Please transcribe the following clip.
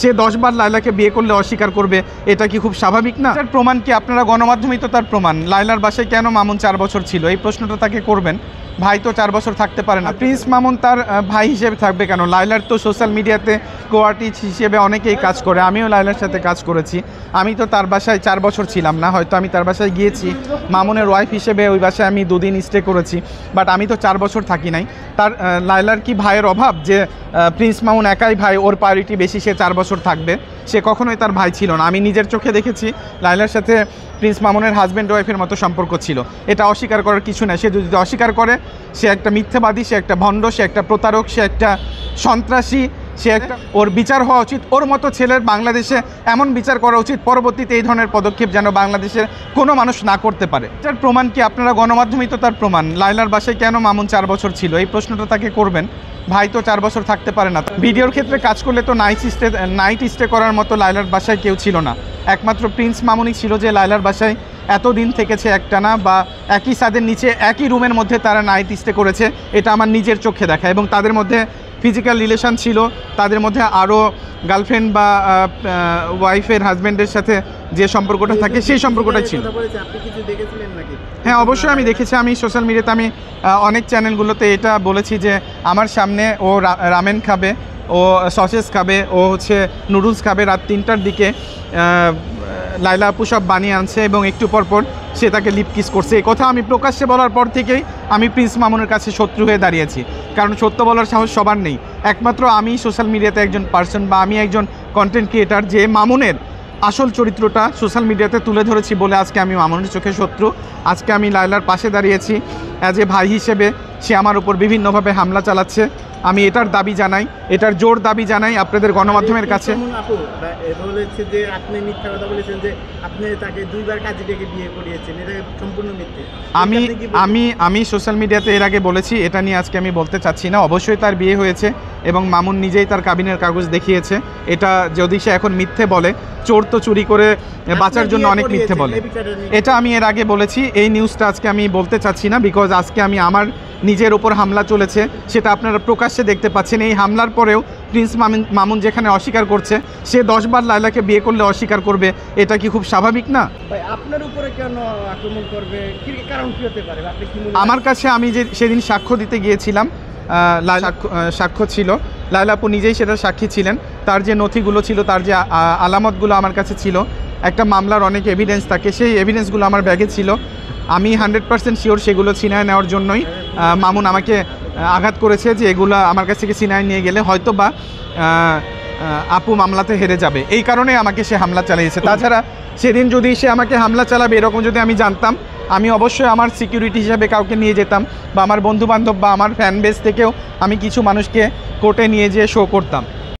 সে 10 বার লায়লাকে বিয়ে করলে অস্বীকার করবে, এটা কি খুব স্বাভাবিক না? তার প্রমাণ কি? আপনারা গণমাধ্যমেই তো তার প্রমাণ। লায়লার বাসায় কেন মামুন 4 বছর ছিল, এই প্রশ্নটা তাকে করবেন। ভাই তো 4 বছর থাকতে পারে না। প্রিন্স মামুন তার ভাই হিসেবে থাকবে কেন? লায়লার তো সোশ্যাল মিডিয়াতে কোয়ার্টিস্ট হিসেবে অনেকেই কাজ করে, আমিও লায়লার সাথে কাজ করেছি। আমি তো তার বাসায় 4 বছর ছিলাম না, হয়তো আমি তার বাসায় গিয়েছি মামুনের ওয়াইফ হিসেবে, ওই বাসায় আমি 2 দিন স্টে করেছি, বাট আমি তো 4 বছর থাকি নাই। তার লায়লার কি ভাইয়ের অভাব যে প্রিন্স মামুন একাই ভাই, ওর প্রায়োরিটি বেশি, সে 4 বছর থাকবে? সে কখনোই তার ভাই ছিল না। আমি নিজের চোখে দেখেছি লায়লার সাথে প্রিন্স মামুনের হাজব্যান্ড ওয়াইফের মতো সম্পর্ক ছিল। এটা অস্বীকার করার কিছু না। সে যদি অস্বীকার করে, সে একটা মিথ্যাবাদী, সে একটা ভণ্ড, সে একটা প্রতারক, সে একটা সন্ত্রাসী, সে একটা, ওর বিচার হওয়া উচিত। ওর মতো ছেলের বাংলাদেশে এমন বিচার করা উচিত, পরবর্তীতে এই ধরনের পদক্ষেপ যেন বাংলাদেশের কোনো মানুষ না করতে পারে। এটার প্রমাণ কি? আপনারা গণমাধ্যমেই তো তার প্রমাণ। লায়লার বাসায় কেন মামুন 4 বছর ছিল, এই প্রশ্নটা তাকে করবেন। ভাই তো 4 বছর থাকতে পারে না। ভিডিওর ক্ষেত্রে কাজ করলে তো নাইট স্টে করার মতো লায়লার বাসায় কেউ ছিল না। একমাত্র প্রিন্স মামুনই ছিল যে লায়লার বাসায় এতদিন থেকেছে একটানা, বা একই ছাদের নিচে একই রুমের মধ্যে তারা নাইট স্টে করেছে। এটা আমার নিজের চোখে দেখা, এবং তাদের মধ্যে ফিজিক্যাল রিলেশন ছিল, তাদের মধ্যে আরও গার্লফ্রেন্ড বা ওয়াইফের হাজব্যান্ডের সাথে যে সম্পর্কটা থাকে সেই সম্পর্কটাই ছিল। হ্যাঁ, অবশ্যই আমি দেখেছি। আমি সোশ্যাল মিডিয়াতে আমি অনেক চ্যানেলগুলোতে এটা বলেছি যে আমার সামনে ও রামেন খাবে, ও সসেস খাবে, ও হচ্ছে নুডলস খাবে। রাত 3টার দিকে লায়লা আপু সব বানিয়ে আনছে এবং একটু পরপর সে তাকে লিপ কিস করছে। এই কথা আমি প্রকাশ্যে বলার পর থেকেই আমি প্রিন্স মামুনের কাছে শত্রু হয়ে দাঁড়িয়েছি, কারণ সত্য বলার সাহস সবার নেই। একমাত্র আমি সোশ্যাল মিডিয়াতে একজন পার্সন, বা আমি একজন কন্টেন্ট ক্রিয়েটার, যে মামুনের আসল চরিত্রটা সোশ্যাল মিডিয়াতে তুলে ধরেছি বলে আজকে আমি মামুনের চোখে শত্রু। আজকে আমি লায়লার পাশে দাঁড়িয়েছি অ্যাজ এ ভাই হিসেবে। সে আমার উপর বিভিন্নভাবে হামলা চালাচ্ছে। আমি এটার দাবি জানাই, এটার জোর দাবি জানাই আপনাদের গণমাধ্যমের কাছে। আমি সোশ্যাল মিডিয়াতে এর আগে বলেছি, এটা নিয়ে আজকে আমি বলতে চাচ্ছি না। অবশ্যই তার বিয়ে হয়েছে এবং মামুন নিজেই তার কাবিনের কাগজ দেখিয়েছে। এটা যদি সে এখন মিথ্যে বলে, চোর তো চুরি করে বাঁচার জন্য অনেক মিথ্যে বলে। এটা আমি এর আগে বলেছি। এই নিউজটা আজকে আমি বলতে চাচ্ছি না, বিকজ আজকে আমি আমার নিজের ওপর হামলা চলেছে, সেটা আপনারা প্রকাশ্যে দেখতে পাচ্ছেন। এই হামলার পরেও প্রিন্স মামুন যেখানে অস্বীকার করছে, সে 10 বার লায়লাকে বিয়ে করলে অস্বীকার করবে, এটা কি খুব স্বাভাবিক না? আপনার উপরে কেন আক্রমণ করবে, কি কারণ কি হতে পারে? আমার কাছে, আমি যে সেদিন সাক্ষ্য দিতে গিয়েছিলাম, সাক্ষ্য ছিল, লায়লা আপু নিজেই সেটা সাক্ষী ছিলেন। তার যে নথিগুলো ছিল, তার যে আলামতগুলো আমার কাছে ছিল, একটা মামলার অনেক এভিডেন্স থাকে, সেই এভিডেন্সগুলো আমার ব্যাগে ছিল। আমি 100% শিওর সেগুলো ছিনায় নেওয়ার জন্যই মামুন আমাকে আঘাত করেছে, যে এগুলো আমার কাছ থেকে ছিনায় নিয়ে গেলে হয়তো বা আপু মামলাতে হেরে যাবে, এই কারণে আমাকে সে হামলা চালিয়েছে। তাছাড়া সেদিন যদি সে আমাকে হামলা চালাবে এরকম যদি আমি জানতাম, আমি অবশ্যই আমার সিকিউরিটি হিসাবে কাউকে নিয়ে যেতাম, বা আমার বন্ধুবান্ধব বা আমার ফ্যান বেস থেকেও আমি কিছু মানুষকে কোর্টে নিয়ে যেয়ে শো করতাম।